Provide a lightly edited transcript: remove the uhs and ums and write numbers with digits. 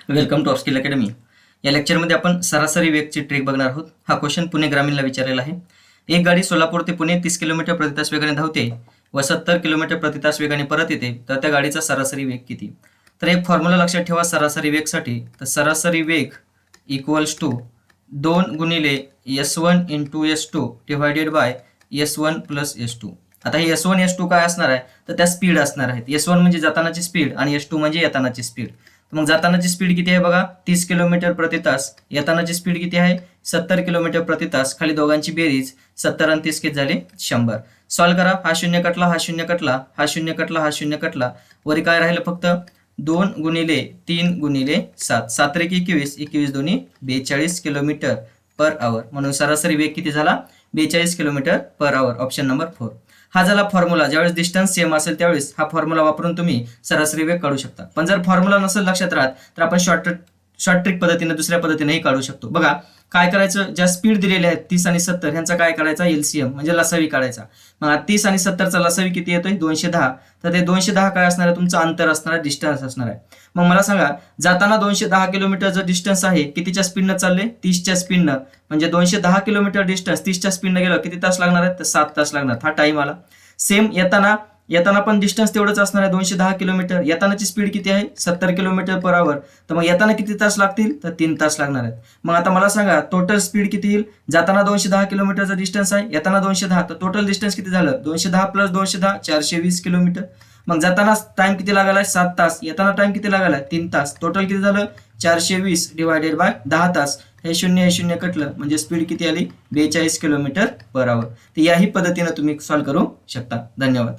Welcome to skill academy. या लेक्चरमध्ये आपण सरासरी वेगची ट्रिक बघणार आहोत. हा क्वेश्चन पुणे ग्रामीणला विचारलेला आहे. एक गाडी सोलापूर ते पुणे 30 किलोमीटर प्रति तास वेगाने धावते व 70 किलोमीटर प्रति तास वेगाने परत येते, तर त्या गाडीचा सरासरी वेग किती? तर एक फॉर्म्युला लक्षात ठेवा सरासरी वेगसाठी. तर सरासरी वेग इक्वल्स टू 2 गुणिले S1 into S2 divided by S1 plus S2. आता हे S1 S2 काय असणार आहे? तर त्या स्पीड असणार आहेत. S1 म्हणजे जातानाची स्पीड आणि S2 म्हणजे येतानाची स्पीड. मग जातानाची स्पीड किती आहे बघा, 30 किलोमीटर प्रति तास. येतानाची स्पीड किती आहे? 70 किलोमीटर प्रति तास. खाली दोघांची बेरीज 70 आणि 30 किती झाले? 100. सॉल्व करा. हा शून्य कटला, हा शून्य कटला, हा शून्य कटला, हा शून्य कटला. वरी काय राहिलं फक्त 2 गुणिले 3 गुणिले 7. 7 × 21, 21 दोन्ही 42 किलोमीटर पर आवर. म्हणून सरासरी वेग किती झाला? 42 kilometre per hour. Option number 4. हा झाला फॉर्म्युला. ज्यावेळेस डिस्टन्स सेम असेल त्यावेळेस हा फॉर्म्युला वापरून तुम्ही सरासरी वेग काढू शकता. पण जर फॉर्म्युला नसेल लक्षात राहत तर आपण शॉर्ट ट्रिक पद्धतीने दुसऱ्या पद्धतीनेही काढू शकतो. बघा काय करायचं, ज्या स्पीड दिलेल्या आहेत 30 आणि 70 ह्यांचा काय करायचा? LCM म्हणजे लसावी काढायचा. मग 30 आणि 70चा लसावी किती येतोय? 210. तर ते 210 काय असणार आहे? तुमचं अंतर असणार आहे, डिस्टन्स असणार आहे. मग मला सांगा, जाताना 210 किलोमीटरचं डिस्टन्स आहे, कितीच्या स्पीडनं चालले? 30च्या स्पीडनं. म्हणजे 210 किलोमीटर डिस्टन्स 30च्या स्पीडनं गेलं किती तास लागणार आहेत? तर 7 तास लागणार. हा टाइम आला. सेम येताना पण डिस्टन्स तेवढंच असणार आहे, 210 किलोमीटर. येतानाची स्पीड किती आहे? 70 किलोमीटर पर आवर. तर मग येताना किती तास लागतील? तर 3 तास लागणार आहेत. मग आता मला सांगा टोटल स्पीड किती येईल? जाताना 210 किलोमीटरचा डिस्टन्स आहे, येताना 210. तर टोटल डिस्टन्स किती झालं? 210 प्लस 210 420 किलोमीटर. मग जाताना टाइम किती लागायला? 7 तास. येताना टाइम किती लागायला? 3 तास. टोटल किती झालं? 420 डिवायडेड बाय 10 तास. हे शून्य कटलं म्हणजे स्पीड किती आली? 42 किलोमीटर पर आवर. तर याही पद्धतीने तुम्ही सॉल्व्ह करू शकता. धन्यवाद.